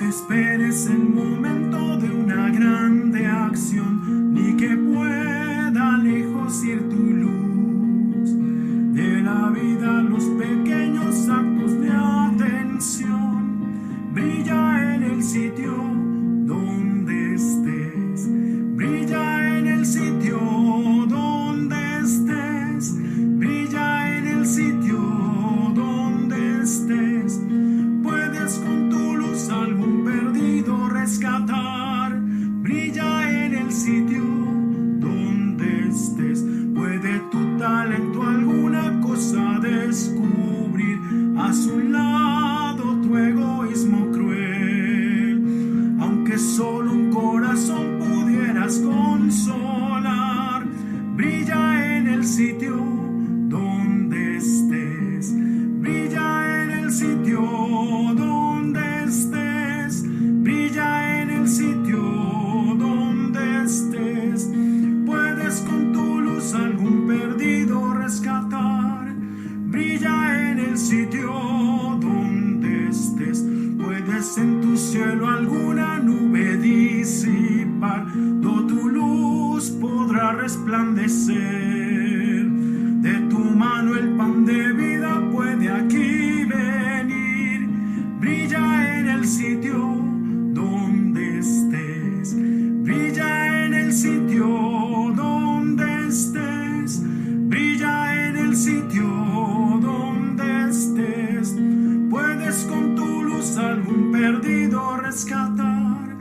que esperes el momento de una grande acción, ni que pueda lejos ir tu luz. De la vida los pequeños actos de atención, brilla en el sitio donde estés, brilla en el sitio donde estés, brilla en el sitio donde estés. Puedes con tu luz algún perdido rescatar, brilla en el sitio donde estés. Puede tu talento alguna cosa descubrir, a su lado tu egoísmo cruel. Aunque solo un corazón pudieras consolar, brilla en el sitio donde estés, brilla en el sitio donde estés, brilla en el sitio donde estés. Puedes con tu luz algún perdido rescatar, brilla en el sitio donde estés. Puedes en tu cielo alguna nube disipar, tu luz podrá resplandecer. De tu mano el pan de vida puede aquí venir, brilla en el sitio donde estés, brilla en el sitio donde estés, brilla en el sitio donde estés. Puedes con tu luz algún perdido rescatar,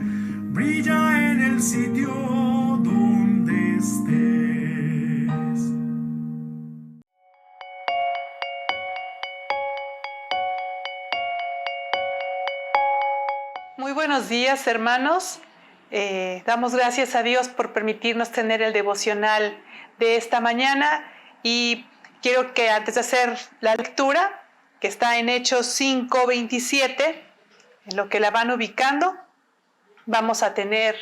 brilla en el sitio donde estés. Muy buenos días, hermanos. Damos gracias a Dios por permitirnos tener el devocional de esta mañana, y quiero que antes de hacer la lectura, que está en Hechos 5:27, en lo que la van ubicando, vamos a tener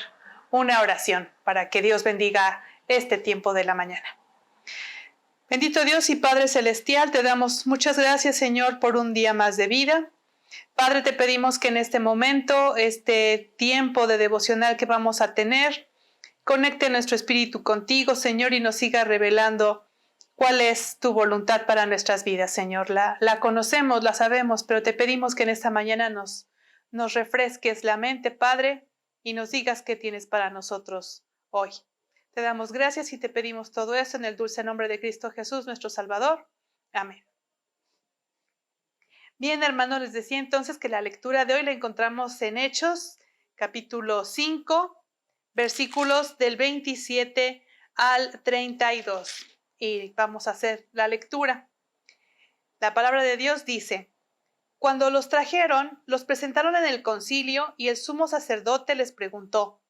una oración para que Dios bendiga este tiempo de la mañana. Bendito Dios y Padre Celestial, te damos muchas gracias, Señor, por un día más de vida. Padre, te pedimos que en este momento, este tiempo de devocional que vamos a tener, conecte nuestro espíritu contigo, Señor, y nos siga revelando cuál es tu voluntad para nuestras vidas, Señor. La conocemos, la sabemos, pero te pedimos que en esta mañana nos refresques la mente, Padre, y nos digas qué tienes para nosotros hoy. Te damos gracias y te pedimos todo esto en el dulce nombre de Cristo Jesús, nuestro Salvador. Amén. Bien, hermanos, les decía entonces que la lectura de hoy la encontramos en Hechos, capítulo 5, versículos del 27 al 32. Y vamos a hacer la lectura. La palabra de Dios dice: Cuando los trajeron, los presentaron en el concilio, y el sumo sacerdote les preguntó,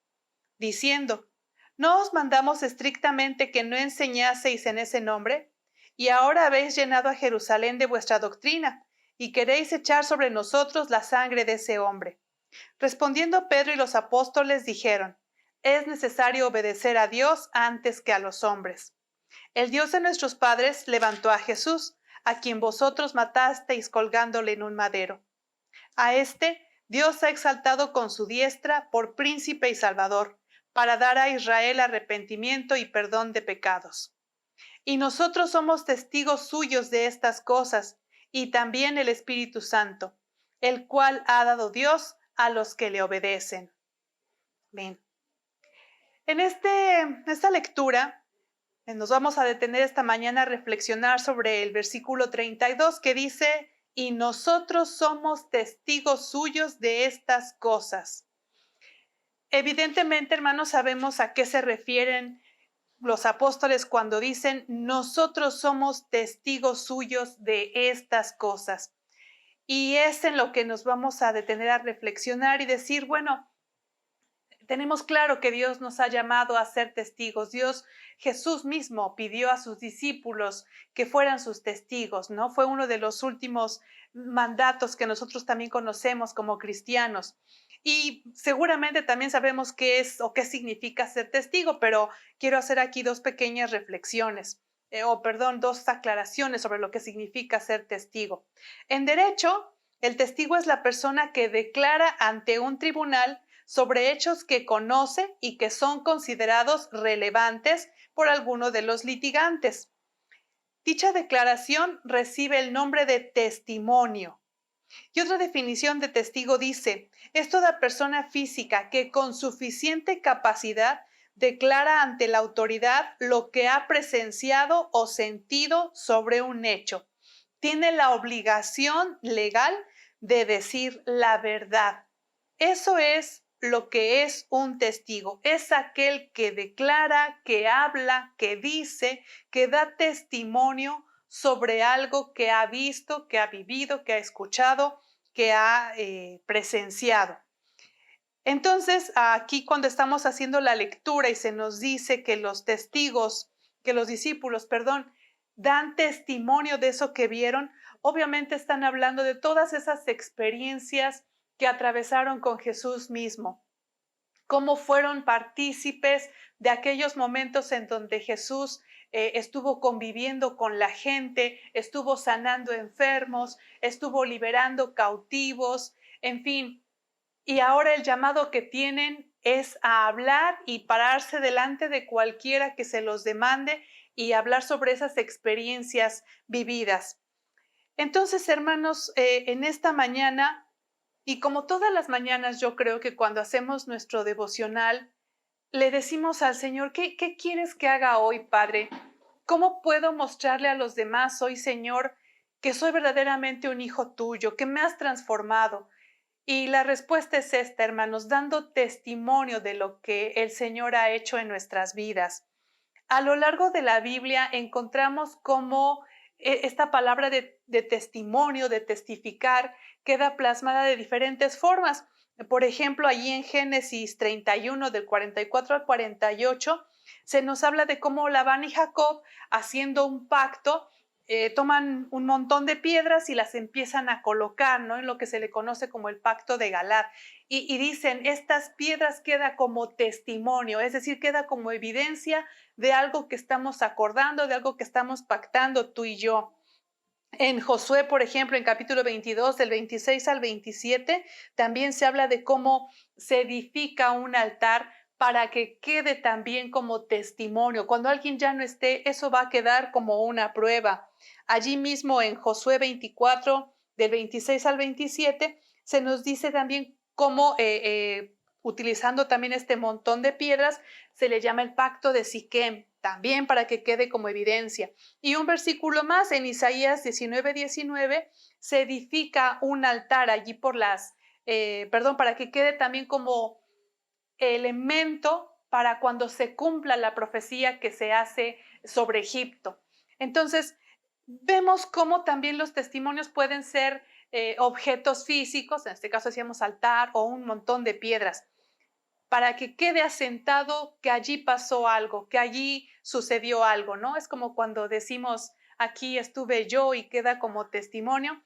diciendo: ¿No os mandamos estrictamente que no enseñaseis en ese nombre? Y ahora habéis llenado a Jerusalén de vuestra doctrina, y queréis echar sobre nosotros la sangre de ese hombre. Respondiendo Pedro y los apóstoles dijeron: es necesario obedecer a Dios antes que a los hombres. El Dios de nuestros padres levantó a Jesús, a quien vosotros matasteis colgándole en un madero. A este Dios ha exaltado con su diestra por príncipe y salvador, para dar a Israel arrepentimiento y perdón de pecados. Y nosotros somos testigos suyos de estas cosas, y también el Espíritu Santo, el cual ha dado Dios a los que le obedecen. Bien. En esta lectura nos vamos a detener esta mañana a reflexionar sobre el versículo 32, que dice: y nosotros somos testigos suyos de estas cosas. Evidentemente, hermanos, sabemos a qué se refieren los apóstoles cuando dicen: nosotros somos testigos suyos de estas cosas. Y es en lo que nos vamos a detener a reflexionar y decir, bueno, tenemos claro que Dios nos ha llamado a ser testigos. Jesús mismo pidió a sus discípulos que fueran sus testigos, ¿no? Fue uno de los últimos mandatos que nosotros también conocemos como cristianos. Y seguramente también sabemos qué es o qué significa ser testigo, pero quiero hacer aquí dos pequeñas reflexiones, dos aclaraciones sobre lo que significa ser testigo. En derecho, El testigo es la persona que declara ante un tribunal sobre hechos que conoce y que son considerados relevantes por alguno de los litigantes. Dicha declaración recibe el nombre de testimonio. Y otra definición de testigo dice, es toda persona física que con suficiente capacidad declara ante la autoridad lo que ha presenciado o sentido sobre un hecho. Tiene la obligación legal de decir la verdad. Eso es lo que es un testigo. Es aquel que declara, que habla, que dice, que da testimonio sobre algo que ha visto, que ha vivido, que ha escuchado, que ha presenciado. Entonces, aquí cuando estamos haciendo la lectura y se nos dice que los testigos, que los discípulos, perdón, dan testimonio de eso que vieron, obviamente están hablando de todas esas experiencias que atravesaron con Jesús mismo, cómo fueron partícipes de aquellos momentos en donde Jesús estuvo conviviendo con la gente, estuvo sanando enfermos, estuvo liberando cautivos, en fin. Y ahora el llamado que tienen es a hablar y pararse delante de cualquiera que se los demande y hablar sobre esas experiencias vividas. Entonces, hermanos, en esta mañana, y como todas las mañanas, yo creo que cuando hacemos nuestro devocional, le decimos al Señor, ¿qué quieres que haga hoy, Padre? ¿Cómo puedo mostrarle a los demás hoy, Señor, que soy verdaderamente un hijo tuyo, que me has transformado? Y la respuesta es esta, hermanos, dando testimonio de lo que el Señor ha hecho en nuestras vidas. A lo largo de la Biblia encontramos cómo esta palabra de testimonio, de testificar, queda plasmada de diferentes formas. Por ejemplo, allí en Génesis 31, del 44 al 48, se nos habla de cómo Labán y Jacob, haciendo un pacto, toman un montón de piedras y las empiezan a colocar, ¿no?, en lo que se le conoce como el pacto de Galad. Y dicen, estas piedras queda como testimonio, es decir, queda como evidencia de algo que estamos acordando, de algo que estamos pactando tú y yo. En Josué, por ejemplo, en capítulo 22, del 26 al 27, también se habla de cómo se edifica un altar para que quede también como testimonio. Cuando alguien ya no esté, eso va a quedar como una prueba. Allí mismo en Josué 24, del 26 al 27, se nos dice también cómo, utilizando también este montón de piedras, se le llama el pacto de Siquem, también para que quede como evidencia. Y un versículo más, en Isaías 19:19, se edifica un altar allí para que quede también como elemento para cuando se cumpla la profecía que se hace sobre Egipto. Entonces, vemos cómo también los testimonios pueden ser objetos físicos, en este caso decíamos altar o un montón de piedras, para que quede asentado que allí pasó algo, que allí sucedió algo, ¿no? Es como cuando decimos, aquí estuve yo y queda como testimonio.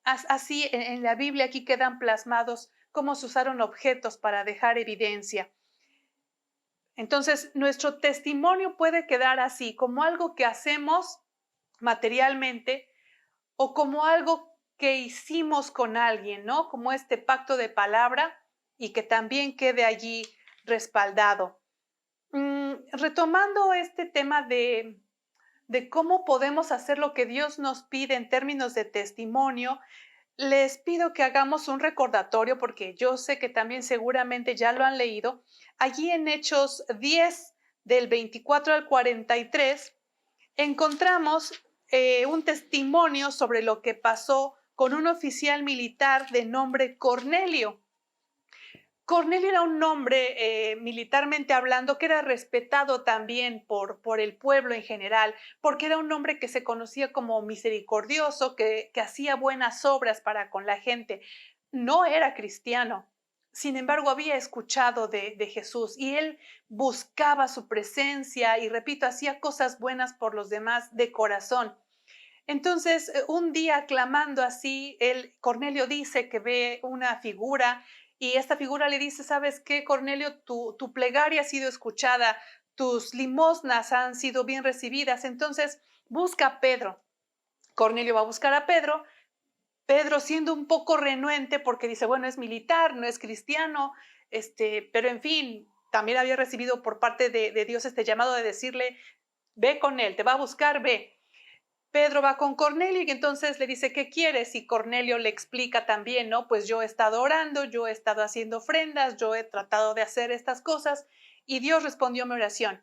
Así en la Biblia aquí quedan plasmados cómo se usaron objetos para dejar evidencia. Entonces, nuestro testimonio puede quedar así, como algo que hacemos materialmente o como algo que hicimos con alguien, ¿no? Como este pacto de palabra y que también quede allí respaldado. Retomando este tema de cómo podemos hacer lo que Dios nos pide en términos de testimonio, les pido que hagamos un recordatorio porque yo sé que también seguramente ya lo han leído. Allí en Hechos 10, del 24 al 43, encontramos un testimonio sobre lo que pasó con un oficial militar de nombre Cornelio. Cornelio era un hombre, militarmente hablando, que era respetado también por el pueblo en general, porque era un hombre que se conocía como misericordioso, que hacía buenas obras para con la gente. No era cristiano, sin embargo, había escuchado de Jesús y él buscaba su presencia y, repito, hacía cosas buenas por los demás de corazón. Entonces, un día clamando así, Cornelio dice que ve una figura y esta figura le dice, ¿sabes qué, Cornelio? Tu plegaria ha sido escuchada, tus limosnas han sido bien recibidas, entonces busca a Pedro. Cornelio va a buscar a Pedro Pedro siendo un poco renuente porque dice, bueno, es militar, no es cristiano, pero en fin, también había recibido por parte de Dios este llamado de decirle, ve con él, te va a buscar, ve. Pedro va con Cornelio y entonces le dice, ¿qué quieres? Y Cornelio le explica también, ¿no? Pues yo he estado orando, yo he estado haciendo ofrendas, yo he tratado de hacer estas cosas y Dios respondió mi oración.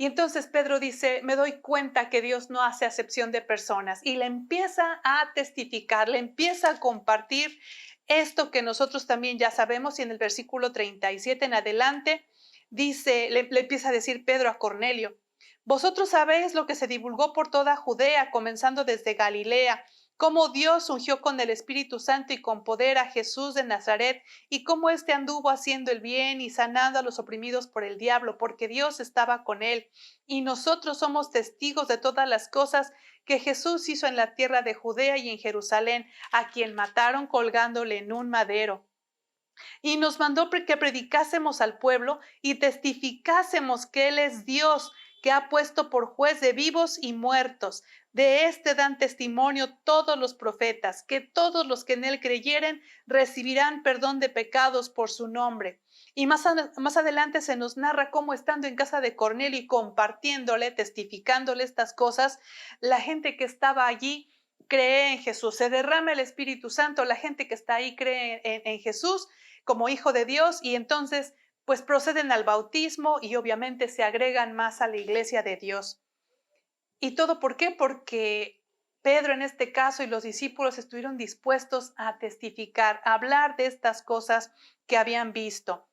Y entonces Pedro dice, me doy cuenta que Dios no hace acepción de personas y le empieza a testificar, le empieza a compartir esto que nosotros también ya sabemos y en el versículo 37 en adelante dice, le empieza a decir Pedro a Cornelio, vosotros sabéis lo que se divulgó por toda Judea, comenzando desde Galilea, cómo Dios ungió con el Espíritu Santo y con poder a Jesús de Nazaret, y cómo éste anduvo haciendo el bien y sanando a los oprimidos por el diablo, porque Dios estaba con él. Y nosotros somos testigos de todas las cosas que Jesús hizo en la tierra de Judea y en Jerusalén, a quien mataron colgándole en un madero. Y nos mandó que predicásemos al pueblo y testificásemos que Él es Dios, que ha puesto por juez de vivos y muertos. De este dan testimonio todos los profetas, que todos los que en Él creyeren recibirán perdón de pecados por su nombre. Y más adelante se nos narra cómo estando en casa de Cornelio y compartiéndole, testificándole estas cosas, la gente que estaba allí cree en Jesús. Se derrama el Espíritu Santo, la gente que está ahí cree en Jesús como hijo de Dios y entonces pues proceden al bautismo y obviamente se agregan más a la iglesia de Dios. ¿Y todo por qué? Porque Pedro en este caso y los discípulos estuvieron dispuestos a testificar, a hablar de estas cosas que habían visto.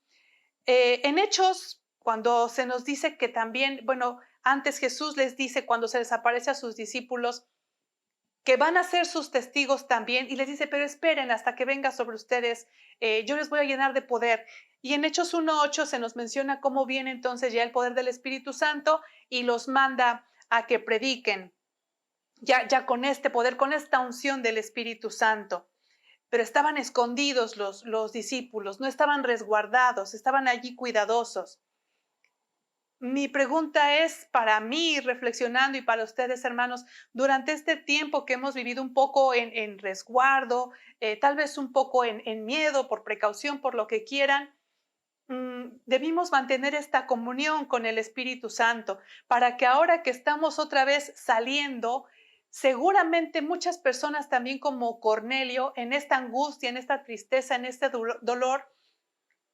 En Hechos, cuando se nos dice que también, bueno, antes Jesús les dice cuando se les aparece a sus discípulos, que van a ser sus testigos también, y les dice, pero esperen hasta que venga sobre ustedes, yo les voy a llenar de poder. Y en Hechos 1:8 se nos menciona cómo viene entonces ya el poder del Espíritu Santo y los manda a que prediquen, ya con este poder, con esta unción del Espíritu Santo. Pero estaban escondidos los discípulos, no estaban resguardados, estaban allí cuidadosos. Mi pregunta es para mí, reflexionando y para ustedes, hermanos, durante este tiempo que hemos vivido un poco en resguardo, tal vez un poco en miedo, por precaución, por lo que quieran, debimos mantener esta comunión con el Espíritu Santo para que ahora que estamos otra vez saliendo, seguramente muchas personas también como Cornelio, en esta angustia, en esta tristeza, en este dolor,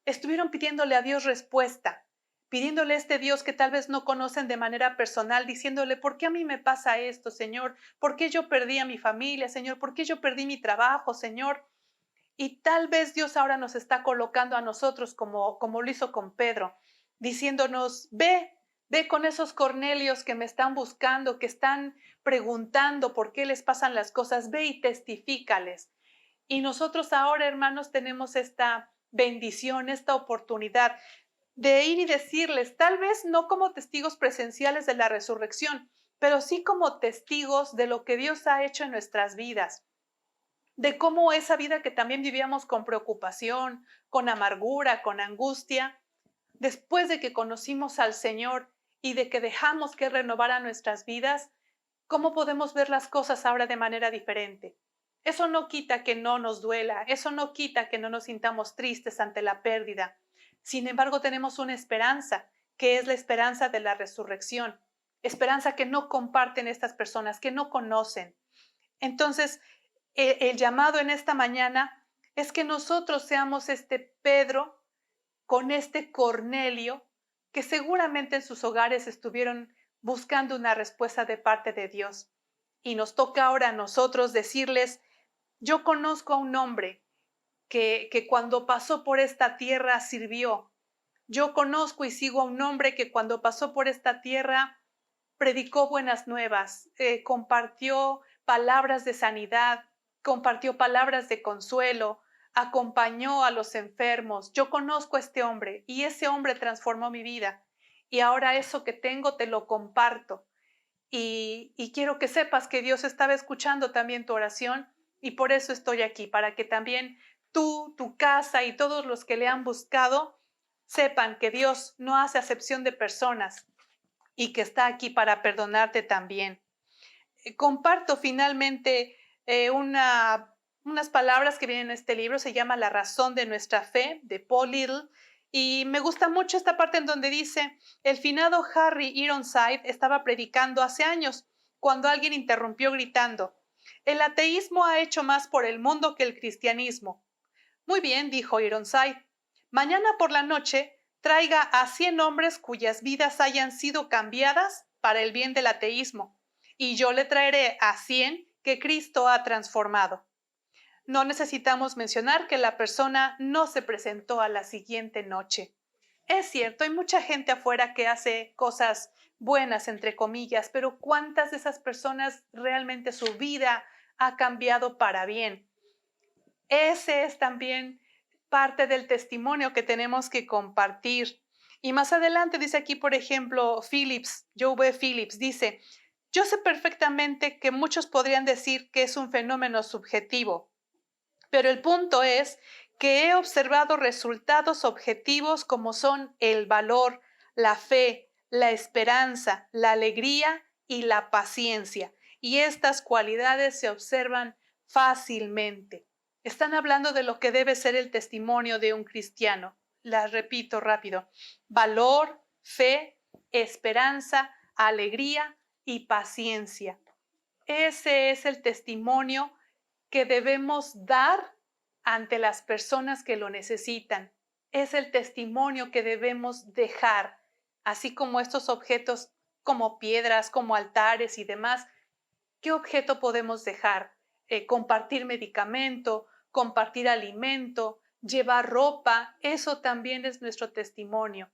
estuvieron pidiéndole a Dios respuesta, pidiéndole a este Dios que tal vez no conocen de manera personal, diciéndole, ¿por qué a mí me pasa esto, Señor? ¿Por qué yo perdí a mi familia, Señor? ¿Por qué yo perdí mi trabajo, Señor? Y tal vez Dios ahora nos está colocando a nosotros como lo hizo con Pedro, diciéndonos, ve con esos Cornelios que me están buscando, que están preguntando por qué les pasan las cosas, ve y testifícales. Y nosotros ahora, hermanos, tenemos esta bendición, esta oportunidad de ir y decirles, tal vez no como testigos presenciales de la resurrección, pero sí como testigos de lo que Dios ha hecho en nuestras vidas, de cómo esa vida que también vivíamos con preocupación, con amargura, con angustia, después de que conocimos al Señor y de que dejamos que renovara nuestras vidas, cómo podemos ver las cosas ahora de manera diferente. Eso no quita que no nos duela, eso no quita que no nos sintamos tristes ante la pérdida. Sin embargo, tenemos una esperanza, que es la esperanza de la resurrección, esperanza que no comparten estas personas, que no conocen. Entonces, el llamado en esta mañana es que nosotros seamos este Pedro con este Cornelio, que seguramente en sus hogares estuvieron buscando una respuesta de parte de Dios. Y nos toca ahora a nosotros decirles, yo conozco a un hombre que cuando pasó por esta tierra sirvió. Yo conozco y sigo a un hombre que cuando pasó por esta tierra predicó buenas nuevas, compartió palabras de sanidad, compartió palabras de consuelo, acompañó a los enfermos. Yo conozco a este hombre y ese hombre transformó mi vida. Y ahora eso que tengo te lo comparto. Y quiero que sepas que Dios estaba escuchando también tu oración y por eso estoy aquí, para que también tú, tu casa y todos los que le han buscado sepan que Dios no hace acepción de personas y que está aquí para perdonarte también. Comparto finalmente una unas palabras que vienen en este libro, se llama La razón de nuestra fe, de Paul Little, y me gusta mucho esta parte en donde dice, el finado Harry Ironside estaba predicando hace años, cuando alguien interrumpió gritando, el ateísmo ha hecho más por el mundo que el cristianismo. Muy bien, dijo Ironside, mañana por la noche traiga a 100 hombres cuyas vidas hayan sido cambiadas para el bien del ateísmo, y yo le traeré a 100 que Cristo ha transformado. No necesitamos mencionar que la persona no se presentó a la siguiente noche. Es cierto, hay mucha gente afuera que hace cosas buenas, entre comillas, pero ¿cuántas de esas personas realmente su vida ha cambiado para bien? Ese es también parte del testimonio que tenemos que compartir. Y más adelante dice aquí, por ejemplo, Joe B. Phillips dice, yo sé perfectamente que muchos podrían decir que es un fenómeno subjetivo, pero el punto es que he observado resultados objetivos como son el valor, la fe, la esperanza, la alegría y la paciencia. Y estas cualidades se observan fácilmente. Están hablando de lo que debe ser el testimonio de un cristiano. Las repito rápido. Valor, fe, esperanza, alegría y paciencia. Ese es el testimonio que debemos dar ante las personas que lo necesitan. Es el testimonio que debemos dejar, así como estos objetos como piedras, como altares y demás. ¿Qué objeto podemos dejar? Compartir medicamento, compartir alimento, llevar ropa, eso también es nuestro testimonio.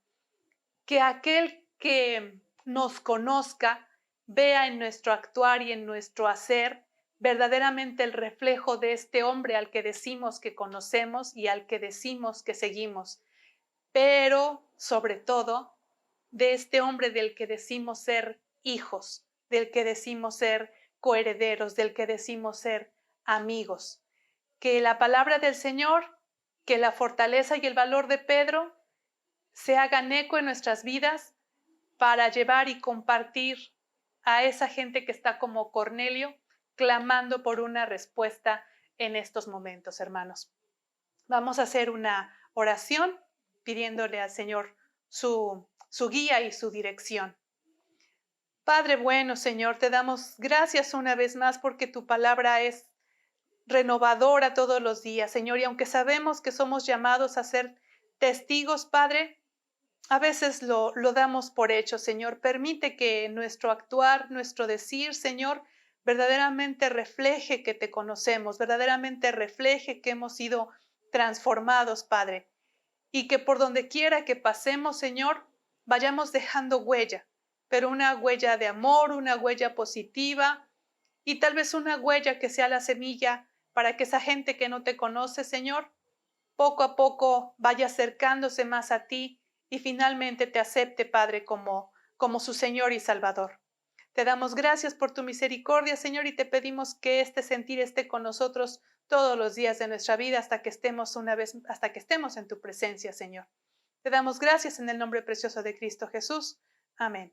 Que aquel que nos conozca vea en nuestro actuar y en nuestro hacer verdaderamente el reflejo de este hombre al que decimos que conocemos y al que decimos que seguimos, pero sobre todo de este hombre del que decimos ser hijos, del que decimos ser coherederos, del que decimos ser amigos. Que la palabra del Señor, que la fortaleza y el valor de Pedro se hagan eco en nuestras vidas para llevar y compartir a esa gente que está como Cornelio, clamando por una respuesta en estos momentos, hermanos. Vamos a hacer una oración pidiéndole al Señor su guía y su dirección. Padre bueno, Señor, te damos gracias una vez más porque tu palabra es renovadora todos los días, Señor, y aunque sabemos que somos llamados a ser testigos, Padre, a veces lo damos por hecho, Señor. Permite que nuestro actuar, nuestro decir, Señor, verdaderamente refleje que te conocemos, verdaderamente refleje que hemos sido transformados, Padre. Y que por donde quiera que pasemos, Señor, vayamos dejando huella, pero una huella de amor, una huella positiva y tal vez una huella que sea la semilla para que esa gente que no te conoce, Señor, poco a poco vaya acercándose más a ti y finalmente te acepte, Padre, como su Señor y Salvador. Te damos gracias por tu misericordia, Señor, y te pedimos que este sentir esté con nosotros todos los días de nuestra vida hasta que estemos en tu presencia, Señor. Te damos gracias en el nombre precioso de Cristo Jesús. Amén.